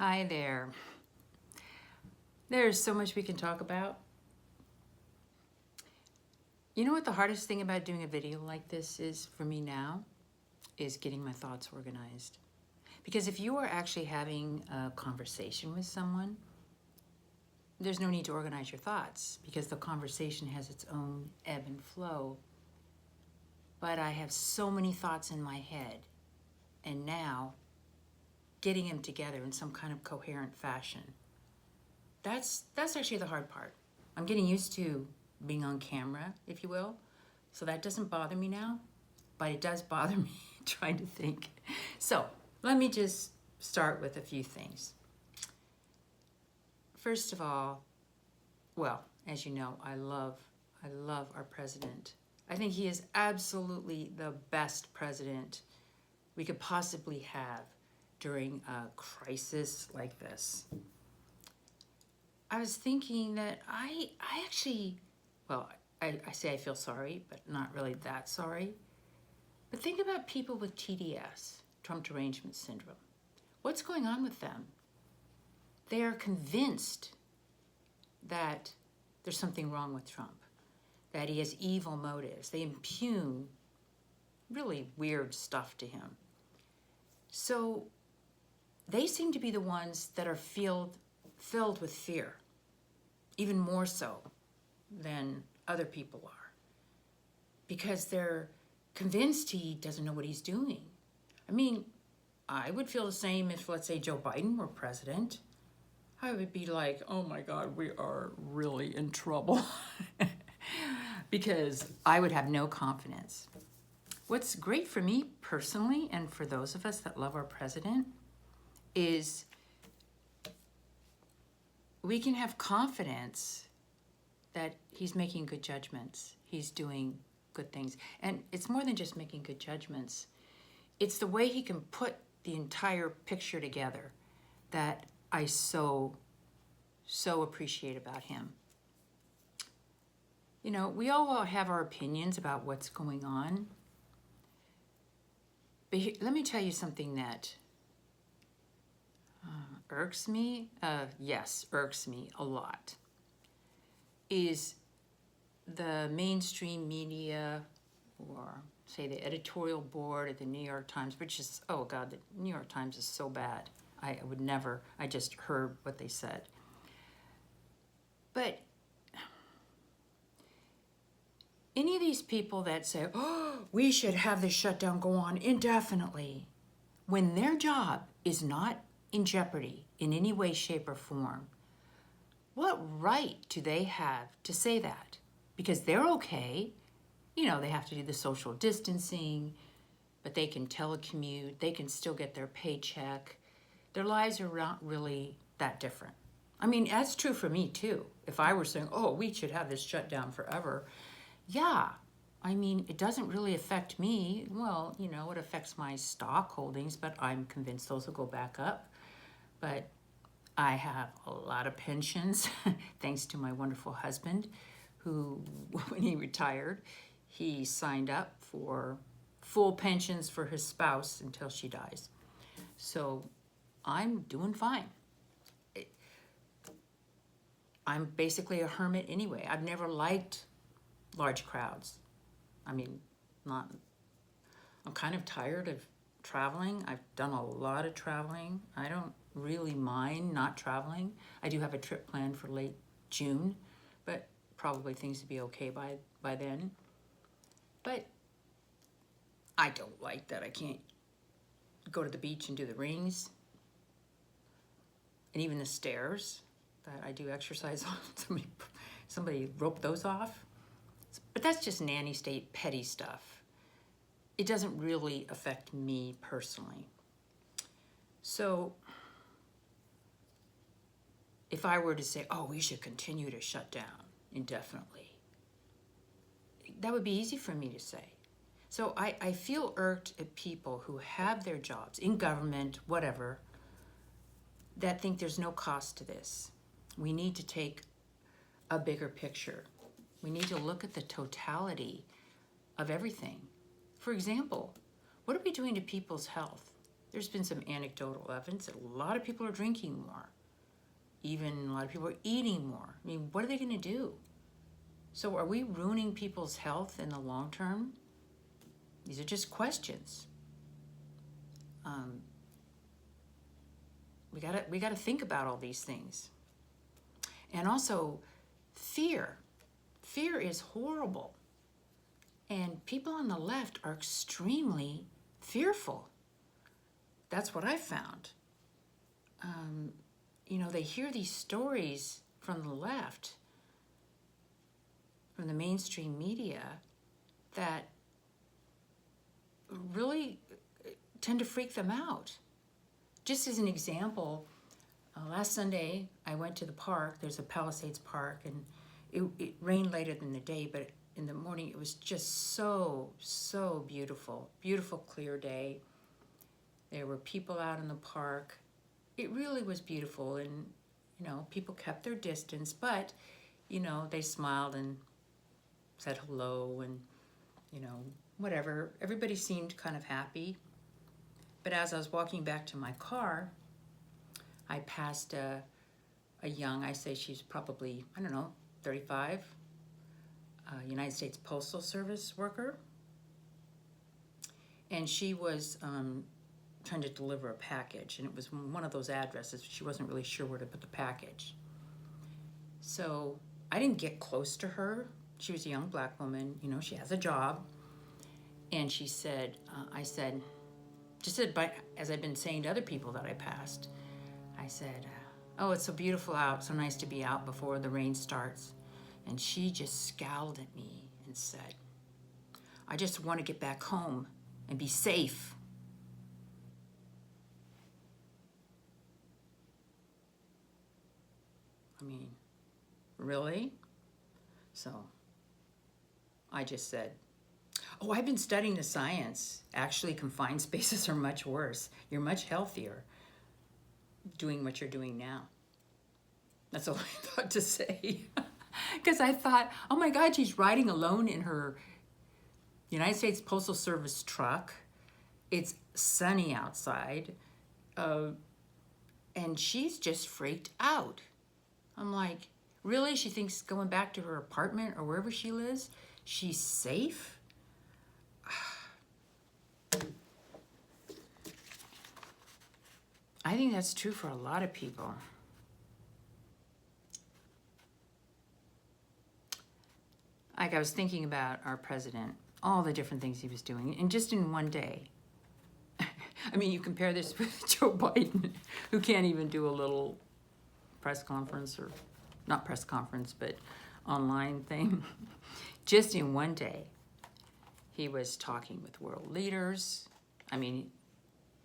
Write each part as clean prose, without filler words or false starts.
Hi there. There's so much we can talk about. You know what the hardest thing about doing a video like this is for me now? Is getting my thoughts organized. Because if you are actually having a conversation with someone, there's no need to organize your thoughts because the conversation has its own ebb and flow. But I have so many thoughts in my head, and now getting them together in some kind of coherent fashion. That's actually the hard part. I'm getting used to being on camera, if you will, so that doesn't bother me now, but it does bother me trying to think. So let me just start with a few things. First of all, well, as you know, I love our president. I think he is absolutely the best president we could possibly have during a crisis like this. I was thinking that I actually, well, I say I feel sorry, but not really that sorry. But think about people with TDS, Trump Derangement Syndrome. What's going on with them? They are convinced that there's something wrong with Trump, that he has evil motives. They impugn really weird stuff to him. So they seem to be the ones that are filled with fear, even more so than other people are, because they're convinced he doesn't know what he's doing. I mean, I would feel the same if, let's say, Joe Biden were president. I would be like, oh my God, we are really in trouble, because I would have no confidence. What's great for me personally, and for those of us that love our president, is we can have confidence that he's making good judgments. He's doing good things. And it's more than just making good judgments. It's the way he can put the entire picture together that I so appreciate about him. You know, we all have our opinions about what's going on. But let me tell you something that irks me, irks me a lot, is the mainstream media, or say the editorial board at the New York Times, which is, oh God, the New York Times is so bad. I would never, I just heard what they said. But any of these people that say, oh, we should have this shutdown go on indefinitely, when their job is not in jeopardy in any way, shape, or form, what right do they have to say that? Because they're okay. You know, they have to do the social distancing, but they can telecommute, they can still get their paycheck. Their lives are not really that different. I mean, that's true for me too. If I were saying, oh, we should have this shut down forever, yeah, I mean, it doesn't really affect me. Well, you know, it affects my stock holdings, but I'm convinced those will go back up. But I have a lot of pensions, thanks to my wonderful husband, who, when he retired, he signed up for full pensions for his spouse until she dies. So I'm doing fine. I'm basically a hermit anyway. I've never liked large crowds. I mean, I'm kind of tired of traveling. I've done a lot of traveling. I don't really mind not traveling. I do have a trip planned for late June, but probably things will be okay by then. But I don't like that I can't go to the beach and do the rings, and even the stairs that I do exercise on. Somebody roped those off. But that's just nanny state petty stuff. It doesn't really affect me personally. So if I were to say, oh, we should continue to shut down indefinitely, that would be easy for me to say. So I feel irked at people who have their jobs in government, whatever, that think there's no cost to this. We need to take a bigger picture. We need to look at the totality of everything. For example, what are we doing to people's health? there's been some anecdotal evidence that a lot of people are drinking more. Even a lot of people are eating more. I mean, what are they going to do? So are we ruining people's health in the long term? These are just questions. We gotta think about all these things. And also, fear. Fear is horrible. And people on the left are extremely fearful. That's what I found. They hear these stories from the left, from the mainstream media, that really tend to freak them out. Just as an example, last Sunday I went to the park. There's a Palisades Park, and it rained later than the day, but in the morning it was just so beautiful. Beautiful, clear day. There were people out in the park. It really was beautiful, and people kept their distance, but they smiled and said hello, and whatever. Everybody seemed kind of happy. But as I was walking back to my car, I passed a young, I say she's probably, 35, United States Postal Service worker. And she was trying to deliver a package, and it was one of those addresses. She wasn't really sure where to put the package. So I didn't get close to her. She was a young black woman, she has a job. And she said, but as I've been saying to other people that I passed, I said, oh, it's so beautiful out, so nice to be out before the rain starts. And she just scowled at me and said, I just want to get back home and be safe. I mean, really? So I just said, oh, I've been studying the science. Actually, confined spaces are much worse. You're much healthier doing what you're doing now. That's all I thought to say. Because I thought, oh my God, she's riding alone in her United States Postal Service truck. It's sunny outside. And she's just freaked out. I'm like, really? She thinks going back to her apartment or wherever she lives, she's safe? I think that's true for a lot of people. Like, I was thinking about our president, all the different things he was doing, and just in one day. I mean, you compare this with Joe Biden, who can't even do a little press conference, or not press conference, but online thing. Just in one day, he was talking with world leaders. I mean,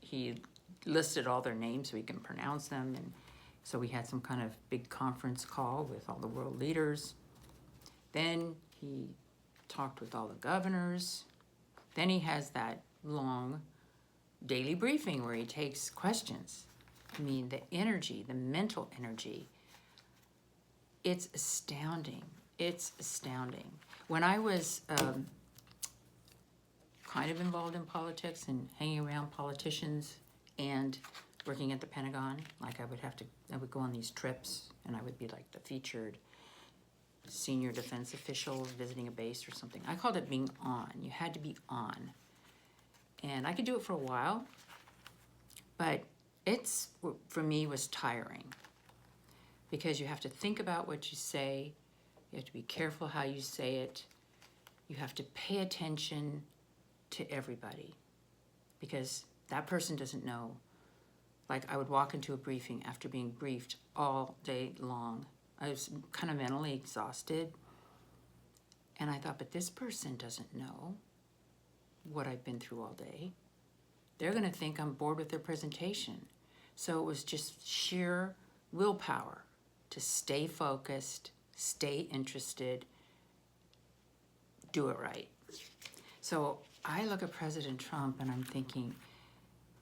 he listed all their names so he can pronounce them. And so we had some kind of big conference call with all the world leaders. Then he talked with all the governors. Then he has that long daily briefing where he takes questions. I mean, the energy, the mental energy, it's astounding. It's astounding. When I was kind of involved in politics and hanging around politicians and working at the Pentagon, like I would go on these trips, and I would be like the featured senior defense official visiting a base or something. I called it being on. You had to be on. And I could do it for a while, but for me, was tiring, because you have to think about what you say. You have to be careful how you say it. You have to pay attention to everybody, because that person doesn't know. Like, I would walk into a briefing after being briefed all day long. I was kind of mentally exhausted. And I thought, but this person doesn't know what I've been through all day. They're going to think I'm bored with their presentation. So it was just sheer willpower to stay focused, stay interested, do it right. So I look at President Trump and I'm thinking,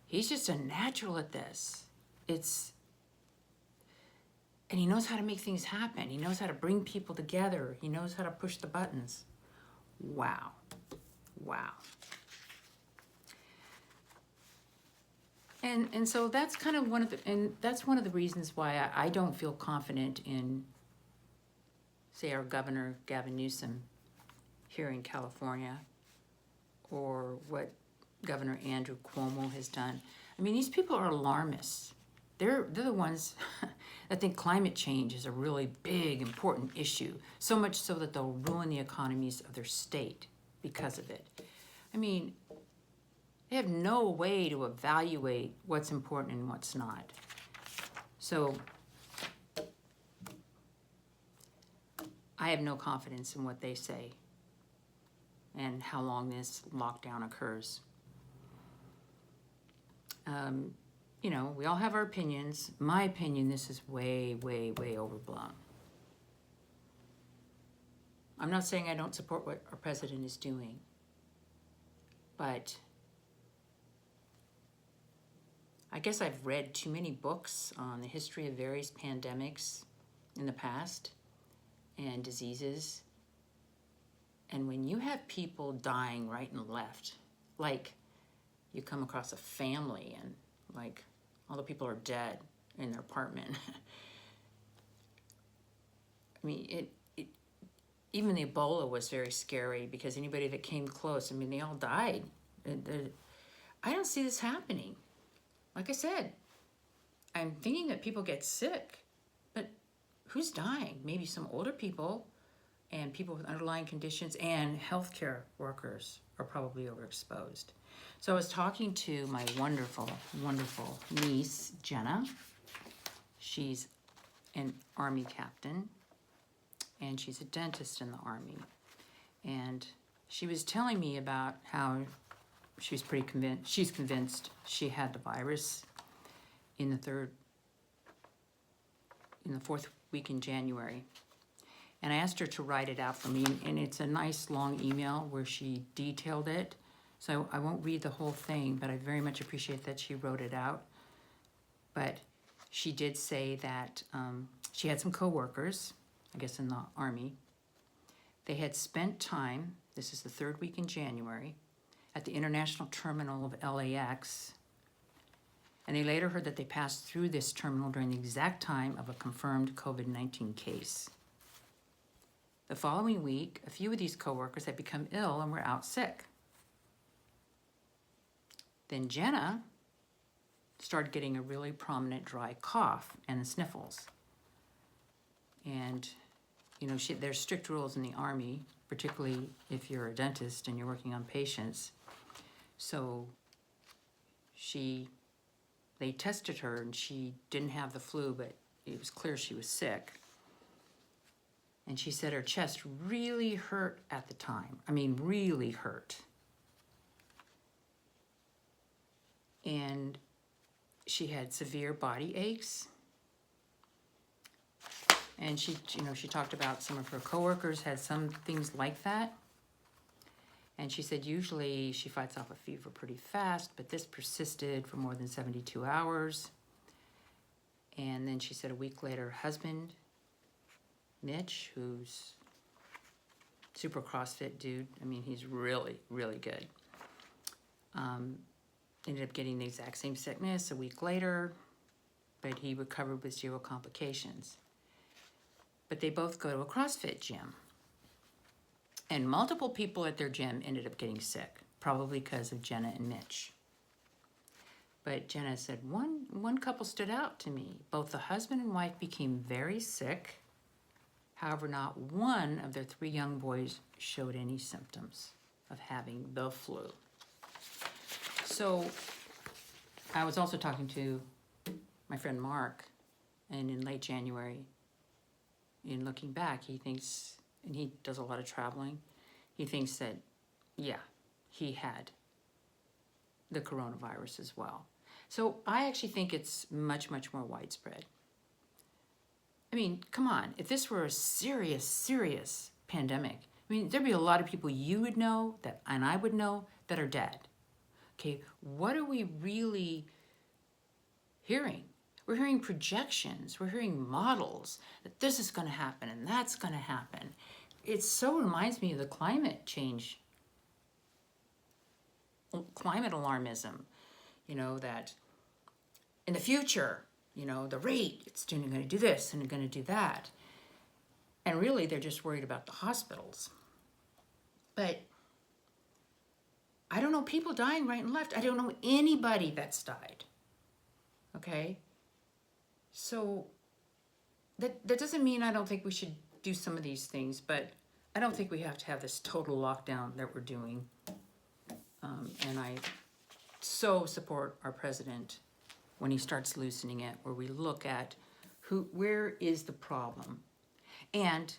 he's just a natural at this. And he knows how to make things happen. He knows how to bring people together. He knows how to push the buttons. Wow. Wow. And so that's kind of that's one of the reasons why I don't feel confident in, say, our Governor Gavin Newsom here in California, or what Governor Andrew Cuomo has done. I mean, these people are alarmists. They're the ones that think climate change is a really big, important issue, so much so that they'll ruin the economies of their state because of it. I mean, they have no way to evaluate what's important and what's not. So I have no confidence in what they say and how long this lockdown occurs. You know, we all have our opinions. My opinion, this is way, way, way overblown. I'm not saying I don't support what our president is doing, but I guess I've read too many books on the history of various pandemics in the past and diseases. And when you have people dying right and left, like you come across a family and like all the people are dead in their apartment. I mean, even the Ebola was very scary because anybody that came close, I mean, they all died. I don't see this happening. Like I said, I'm thinking that people get sick, but who's dying? Maybe some older people and people with underlying conditions, and healthcare workers are probably overexposed. So I was talking to my wonderful, wonderful niece, Jenna. She's an Army captain, and she's a dentist in the Army. And she was telling me about how she's convinced she had the virus in the fourth week in January. And I asked her to write it out for me, and it's a nice long email where she detailed it. So I won't read the whole thing, but I very much appreciate that she wrote it out. But she did say that she had some coworkers, I guess in the Army. They had spent time, this is the third week in January, at the international terminal of LAX. And they later heard that they passed through this terminal during the exact time of a confirmed COVID-19 case. The following week, a few of these coworkers had become ill and were out sick. Then Jenna started getting a really prominent dry cough and the sniffles. And, you know, there's strict rules in the Army, particularly if you're a dentist and you're working on patients. So they tested her and she didn't have the flu, but it was clear she was sick. And she said her chest really hurt at the time. I mean, really hurt. And she had severe body aches. And she talked about some of her coworkers had some things like that. And she said usually she fights off a fever pretty fast, but this persisted for more than 72 hours. And then she said a week later, her husband, Mitch, who's super CrossFit dude, I mean, he's really, really good, ended up getting the exact same sickness a week later, but he recovered with 0 complications. But they both go to a CrossFit gym. And multiple people at their gym ended up getting sick, probably because of Jenna and Mitch. But Jenna said, one couple stood out to me. Both the husband and wife became very sick. However, not one of their 3 young boys showed any symptoms of having the flu. So I was also talking to my friend Mark, and in late January, in looking back, he thinks, and he does a lot of traveling, he thinks that, yeah, he had the coronavirus as well. So I actually think it's much, much more widespread. I mean, come on, if this were a serious, serious pandemic, I mean, there'd be a lot of people you would know, that, and I would know, that are dead. Okay, what are we really hearing? We're hearing projections, we're hearing models that this is going to happen and that's going to happen. It so reminds me of the climate change, climate alarmism, you know, that in the future, you know, the rate, it's going to do this and going to do that. And really, they're just worried about the hospitals. But I don't know people dying right and left. I don't know anybody that's died. Okay? So that doesn't mean I don't think we should do some of these things, but I don't think we have to have this total lockdown that we're doing. And I so support our president when he starts loosening it, where we look at where is the problem. And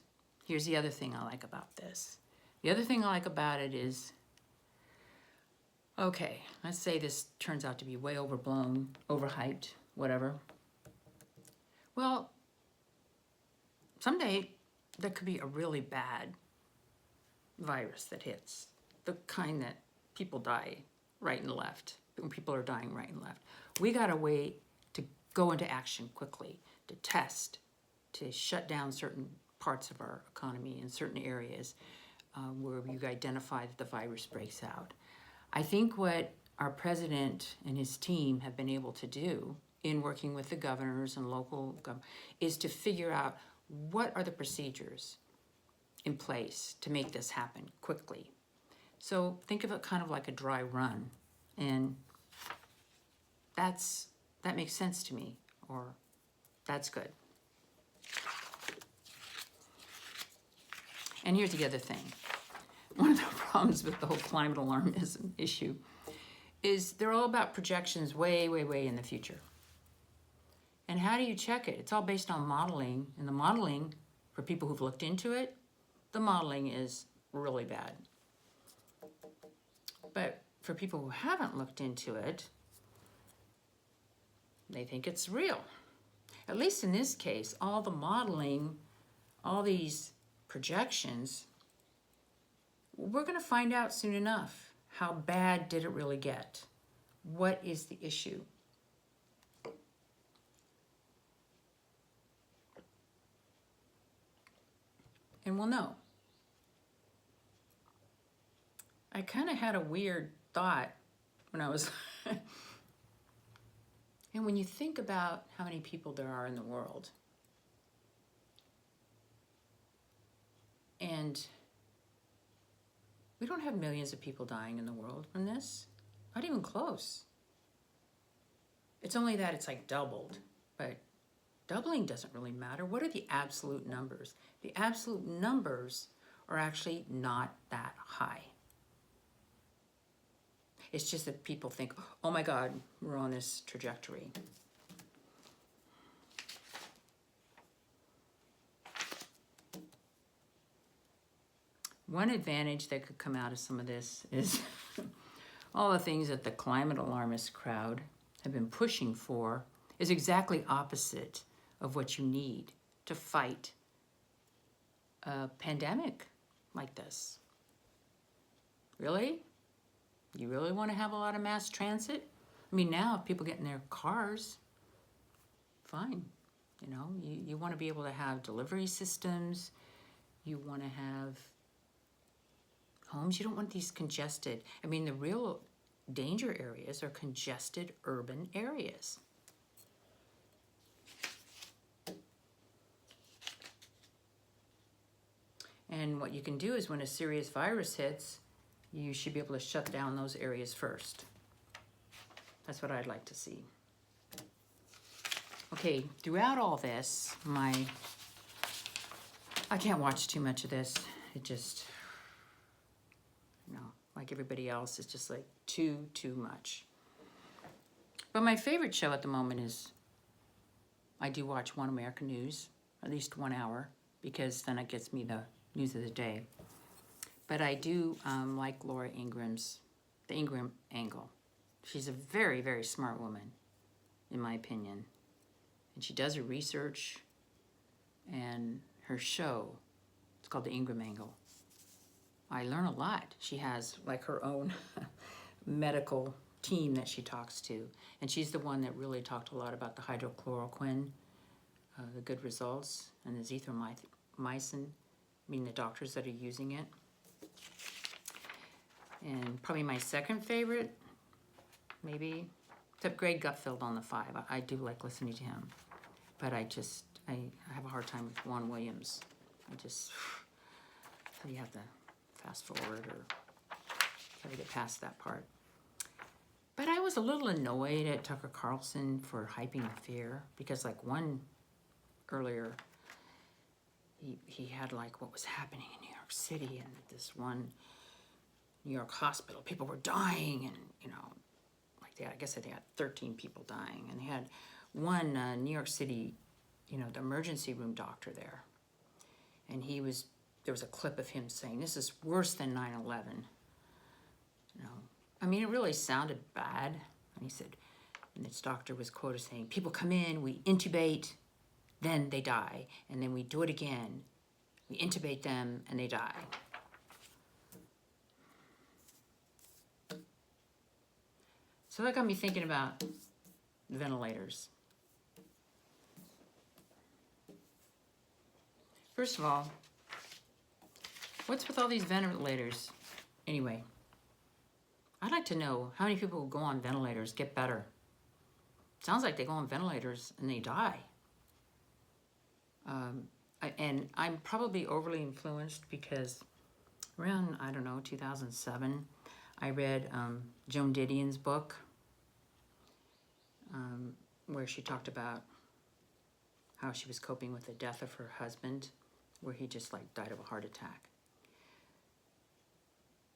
here's the other thing I like about this. The other thing I like about it is, okay, let's say this turns out to be way overblown, overhyped, whatever. Well, someday there could be a really bad virus that hits, the kind that people die right and left, when people are dying right and left. We got a way to go into action quickly, to test, to shut down certain parts of our economy in certain areas where you identify that the virus breaks out. I think what our president and his team have been able to do in working with the governors and local government is to figure out what are the procedures in place to make this happen quickly. So think of it kind of like a dry run, and that makes sense to me, or that's good. And here's the other thing. One of the problems with the whole climate alarmism issue is they're all about projections way, way, way in the future. And how do you check it? It's all based on modeling, and the modeling, for people who've looked into it, the modeling is really bad. But for people who haven't looked into it, they think it's real. At least in this case, all the modeling, all these projections, we're going to find out soon enough. How bad did it really get? What is the issue? And we'll know. I kind of had a weird thought when I was... And when you think about how many people there are in the world, and we don't have millions of people dying in the world from this, not even close. It's only that it's like doubled, but doubling doesn't really matter. What are the absolute numbers? The absolute numbers are actually not that high. It's just that people think, oh my God, we're on this trajectory. One advantage that could come out of some of this is all the things that the climate alarmist crowd have been pushing for is exactly opposite of what you need to fight a pandemic like this. Really? You really want to have a lot of mass transit? I mean, now if people get in their cars, fine. You know, you want to be able to have delivery systems. You want to have homes. You don't want these congested. I mean, the real danger areas are congested urban areas. And what you can do is when a serious virus hits, you should be able to shut down those areas first. That's what I'd like to see. Okay, throughout all this, I can't watch too much of this. It just, you know, like everybody else, it's just like too much. But my favorite show at the moment is, I do watch One American News, at least 1 hour, because then it gets me the news of the day. But I do like Laura Ingram's, the Ingram angle. She's a very, very smart woman, in my opinion. And she does her research, and her show, it's called the Ingram Angle. I learn a lot. She has like her own medical team that she talks to. And she's the one that really talked a lot about the Hydrochloric Win, the good results, and the azithromycin, I mean the doctors that are using it. And probably my second favorite, maybe, Except Greg Gutfeld on the 5. I do like listening to him. But I have a hard time with Juan Williams. So you have to fast forward or try to get past that part. But I was a little annoyed at Tucker Carlson for hyping the fear, because like one earlier, he had like what was happening in New York City, and this one New York hospital, people were dying, and you know, like I guess they had 13 people dying, and they had one New York City, you know, the emergency room doctor there, and there was a clip of him saying, "This is worse than 9/11." You know, I mean, it really sounded bad. And he said, and this doctor was quoted saying, "People come in, we intubate, then they die, and then we do it again. We intubate them, and they die." So that got me thinking about ventilators. First of all, what's with all these ventilators? Anyway, I'd like to know how many people who go on ventilators get better. Sounds like they go on ventilators and they die. And I'm probably overly influenced because around, I don't know, 2007, I read Joan Didion's book where she talked about how she was coping with the death of her husband, where he just like died of a heart attack.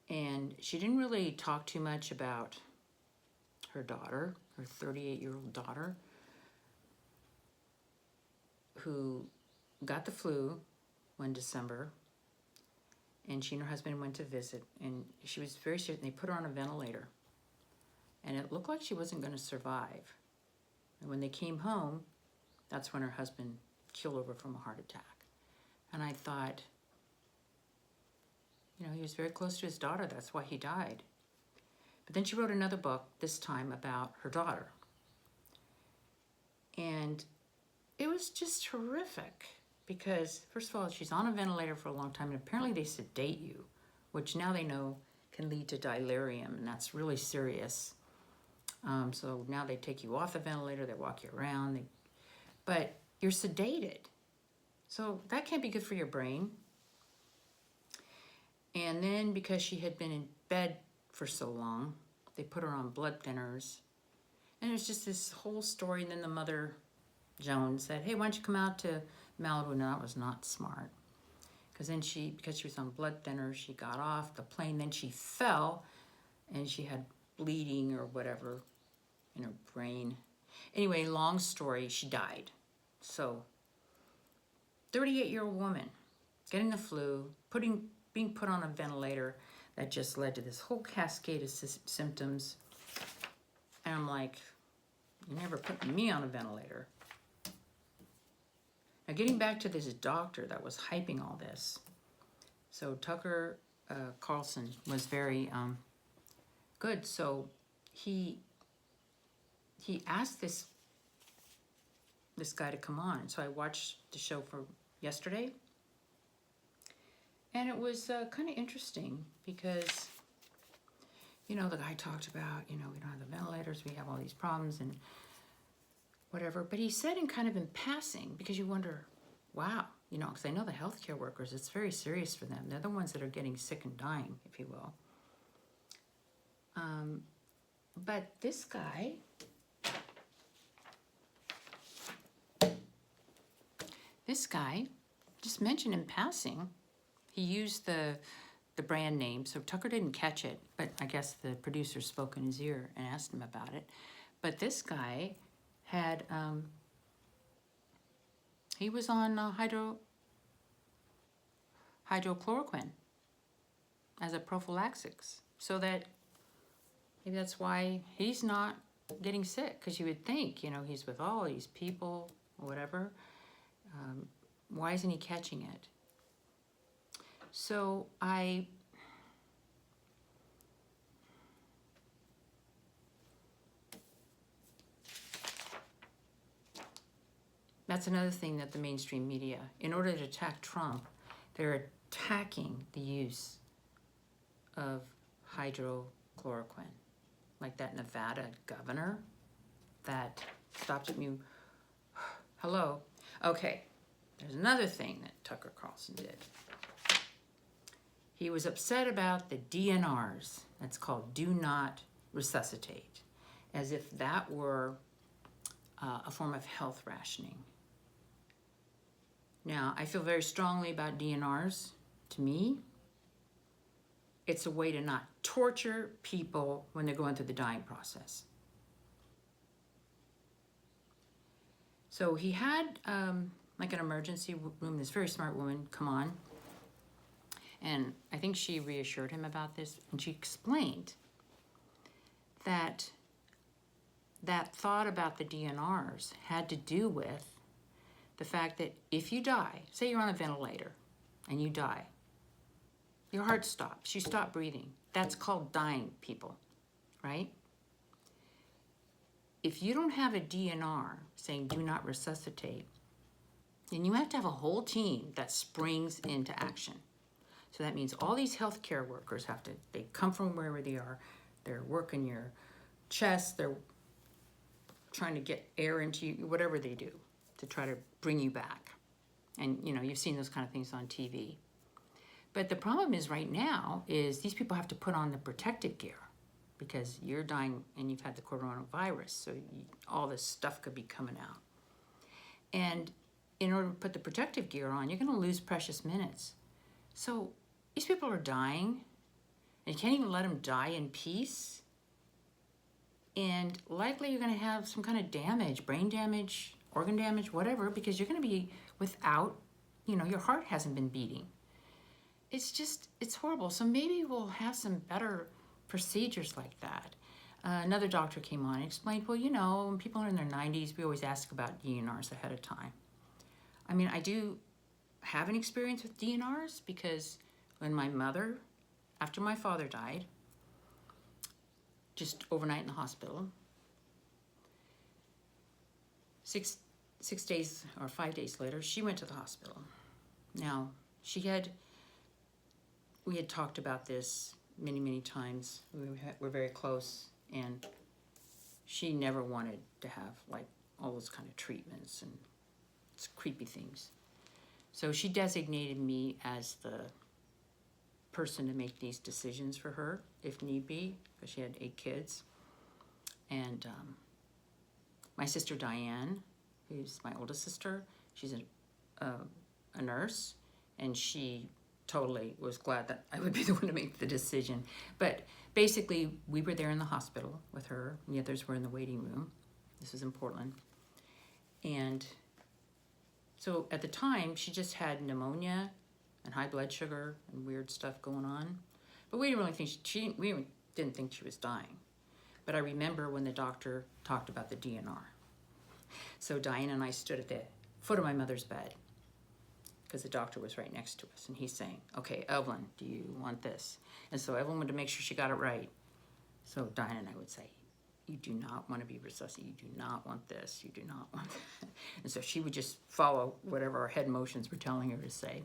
And she didn't really talk too much about her daughter, her 38-year-old daughter, who got the flu one December, and she and her husband went to visit, and she was very sick, and they put her on a ventilator. And it looked like she wasn't going to survive. And when they came home, that's when her husband killed over from a heart attack. And I thought, you know, he was very close to his daughter. That's why he died. But then she wrote another book, this time about her daughter. And it was just horrific because, first of all, she's on a ventilator for a long time, and apparently they sedate you, which now they know can lead to delirium, and that's really serious. So now they take you off the ventilator, they walk you around, but you're sedated. So that can't be good for your brain. And then because she had been in bed for so long, they put her on blood thinners. And it was just this whole story. And then the mother, Joan, said, "Hey, why don't you come out to Malibu?" No, that was not smart. Because then because she was on blood thinners, she got off the plane, then she fell, and she had bleeding or whatever in her brain. Anyway, long story, she died. So, 38-year-old woman, getting the flu, being put on a ventilator, that just led to this whole cascade of symptoms. And I'm like, you never put me on a ventilator. Now, getting back to this doctor that was hyping all this. So Tucker Carlson was very good. So he asked this guy to come on. So I watched the show for yesterday. And it was kind of interesting because, you know, the guy talked about, you know, we don't have the ventilators, we have all these problems and whatever. But he said in passing, because you wonder, wow, you know, because I know the healthcare workers, it's very serious for them. They're the ones that are getting sick and dying, if you will. But this guy, just mentioned in passing, he used the brand name, so Tucker didn't catch it, but I guess the producer spoke in his ear and asked him about it. But this guy had, he was on hydrochloric Win as a prophylaxis, so that maybe that's why he's not getting sick, because you would think, you know, he's with all these people or whatever. Why isn't he catching it? So that's another thing that the mainstream media, in order to attack Trump, they're attacking the use of hydrochloroquine. Like that Nevada governor, that stopped at me. Hello. Okay. There's another thing that Tucker Carlson did. He was upset about the DNRs. That's called do not resuscitate, as if that were a form of health rationing. Now, I feel very strongly about DNRs. To me, it's a way to not torture people when they're going through the dying process. So he had like an emergency room, this very smart woman come on, and I think she reassured him about this, and she explained that that thought about the DNRs had to do with the fact that if you die, say you're on a ventilator and you die, your heart stops, you stop breathing. That's called dying, people, right? If you don't have a DNR saying do not resuscitate, then you have to have a whole team that springs into action. So that means all these healthcare workers they come from wherever they are, they're working your chest, they're trying to get air into you, whatever they do to try to bring you back. And you've seen those kind of things on TV. But the problem is right now is these people have to put on the protective gear because you're dying and you've had the coronavirus, so all this stuff could be coming out. And in order to put the protective gear on, you're going to lose precious minutes. So these people are dying, and you can't even let them die in peace. And likely you're going to have some kind of damage, brain damage, organ damage, whatever, because you're going to be without, your heart hasn't been beating. It's horrible. So maybe we'll have some better procedures like that. Another doctor came on and explained, well, when people are in their 90s, we always ask about DNRs ahead of time. I mean, I do have an experience with DNRs because when my mother, after my father died, just overnight in the hospital, 6 days or 5 days later, she went to the hospital. Now, we had talked about this many, many times. We were very close, and she never wanted to have like all those kind of treatments and creepy things. So she designated me as the person to make these decisions for her, if need be, because she had 8 kids. And my sister Diane, who's my oldest sister, she's a nurse, and she totally was glad that I would be the one to make the decision. But basically, we were there in the hospital with her, and the others were in the waiting room. This was in Portland. And so at the time, she just had pneumonia and high blood sugar and weird stuff going on. But we didn't really think we didn't think she was dying. But I remember when the doctor talked about the DNR. So Diane and I stood at the foot of my mother's bed because the doctor was right next to us, and he's saying, okay, Evelyn, do you want this? And so Evelyn wanted to make sure she got it right. So Diane and I would say, you do not want to be resuscitated. You do not want this. You do not want that. And so she would just follow whatever our head motions were telling her to say.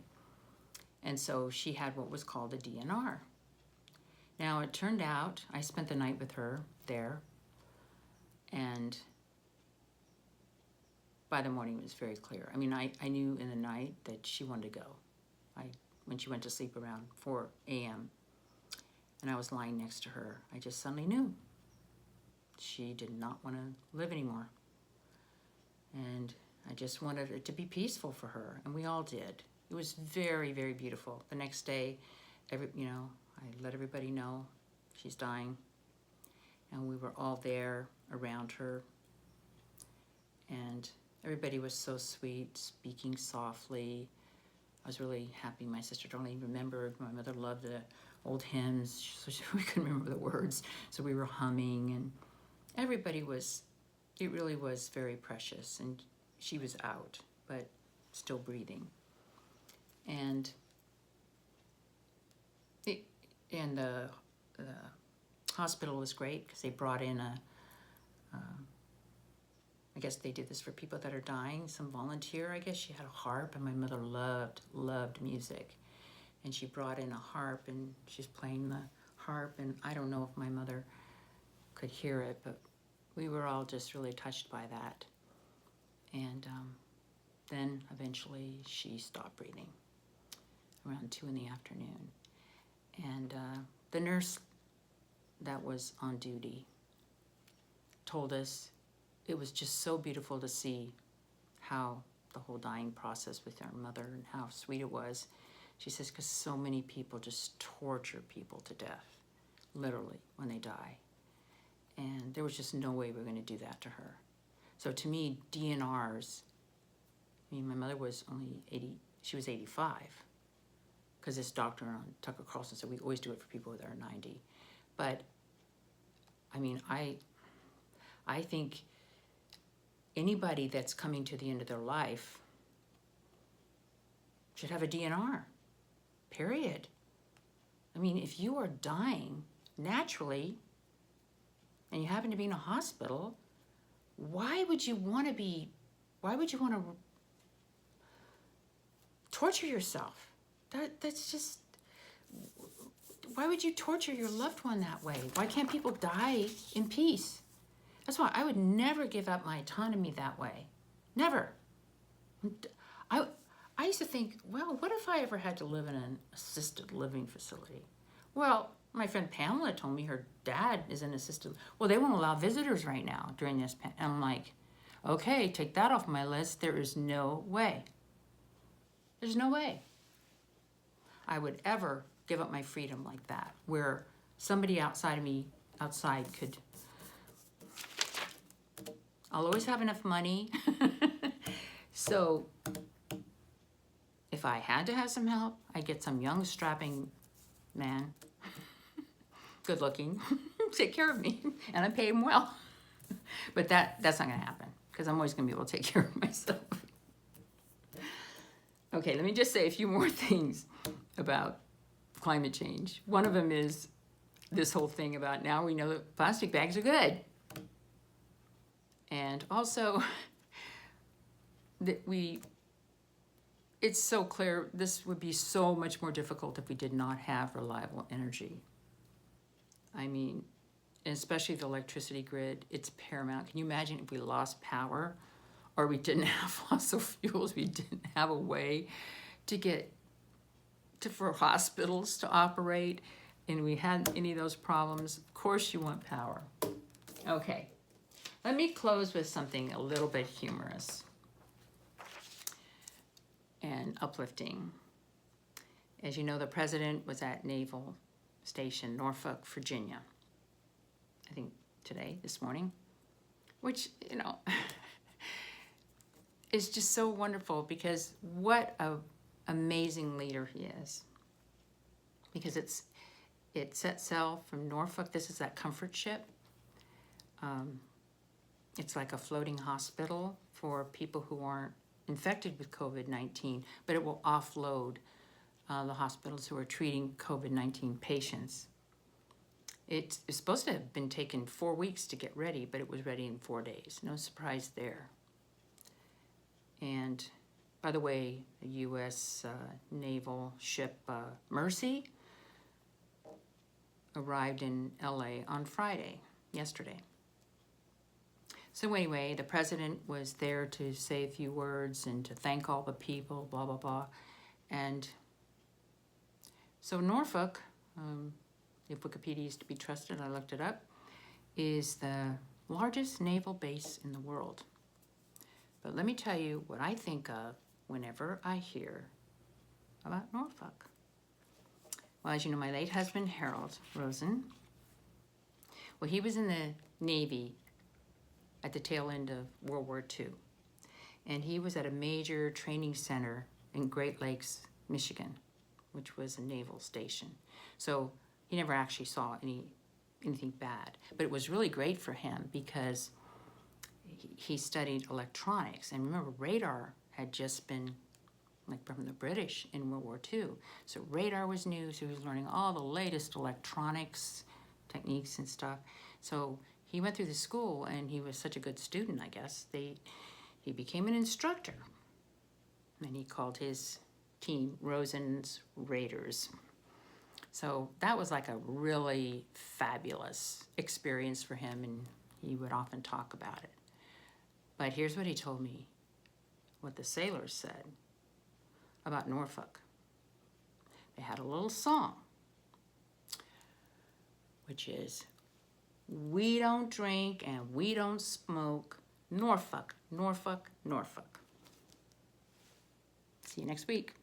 And so she had what was called a DNR. Now, it turned out I spent the night with her there, and by the morning it was very clear. I mean, I knew in the night that she wanted to go. When she went to sleep around 4 a.m., and I was lying next to her, I just suddenly knew she did not want to live anymore. And I just wanted it to be peaceful for her, and we all did. It was very, very beautiful. The next day, I let everybody know she's dying, and we were all there around her, and everybody was so sweet, speaking softly. I was really happy. My sister only remembered. My mother loved the old hymns, so we couldn't remember the words, so we were humming, and everybody it really was very precious, and she was out, but still breathing. And the hospital was great because they brought in I guess they did this for people that are dying, some volunteer. I guess she had a harp, and my mother loved music. And she brought in a harp, and she's playing the harp, and I don't know if my mother could hear it, but we were all just really touched by that. And then eventually she stopped breathing around 2 in the afternoon. And the nurse that was on duty told us it was just so beautiful to see how the whole dying process with our mother and how sweet it was. She says, because so many people just torture people to death, literally, when they die. And there was just no way we were going to do that to her. So to me, DNRs, I mean, my mother was only 80, she was 85, because this doctor on Tucker Carlson said we always do it for people that are 90. But, I mean, I think anybody that's coming to the end of their life should have a DNR, period. I mean, if you are dying naturally and you happen to be in a hospital, why would you want to torture yourself? That's just, why would you torture your loved one that way? Why can't people die in peace? That's why I would never give up my autonomy that way. Never. I used to think, well, what if I ever had to live in an assisted living facility? Well, my friend Pamela told me her dad is in assisted. Well, they won't allow visitors right now during this. And I'm like, okay, take that off my list. There is no way. There's no way I would ever give up my freedom like that, where somebody outside of me, could, I'll always have enough money. So if I had to have some help, I'd get some young strapping man, good looking, take care of me, and I pay him well. But that's not gonna happen, because I'm always gonna be able to take care of myself. Okay, let me just say a few more things about climate change. One of them is this whole thing about now we know that plastic bags are good. And also that it's so clear this would be so much more difficult if we did not have reliable energy. I mean, especially the electricity grid, it's paramount. Can you imagine if we lost power, or we didn't have fossil fuels, we didn't have a way for hospitals to operate, and we had any of those problems? Of course you want power. Okay, let me close with something a little bit humorous and uplifting. As you know, the president was at Naval Station, Norfolk, Virginia, I think this morning, which, you know, is just so wonderful, because what an amazing leader he is. Because it set sail from Norfolk. This is that comfort ship. It's like a floating hospital for people who aren't infected with COVID-19, but it will offload the hospitals who are treating COVID-19 patients. It's supposed to have been taken 4 weeks to get ready, but it was ready in 4 days. No surprise there. And by the way, the U.S. naval ship Mercy arrived in L.A. on Friday, yesterday. So anyway, the president was there to say a few words and to thank all the people, blah, blah, blah. And so Norfolk, if Wikipedia is to be trusted, I looked it up, is the largest naval base in the world. But let me tell you what I think of whenever I hear about Norfolk. Well, as you know, my late husband, Harold Rosen, well, he was in the Navy at the tail end of World War II. And he was at a major training center in Great Lakes, Michigan, which was a naval station. So he never actually saw anything bad. But it was really great for him because he studied electronics. And remember, radar had just been like from the British in World War II. So radar was new, so he was learning all the latest electronics techniques and stuff. So he went through the school, and he was such a good student, I guess. He became an instructor, and he called his team Rosen's Raiders. So that was like a really fabulous experience for him, and He would often talk about it. But here's what he told me, what the sailors said about Norfolk. They had a little song, which is, "We don't drink and we don't smoke. Norfolk, Norfolk, Norfolk." See you next week.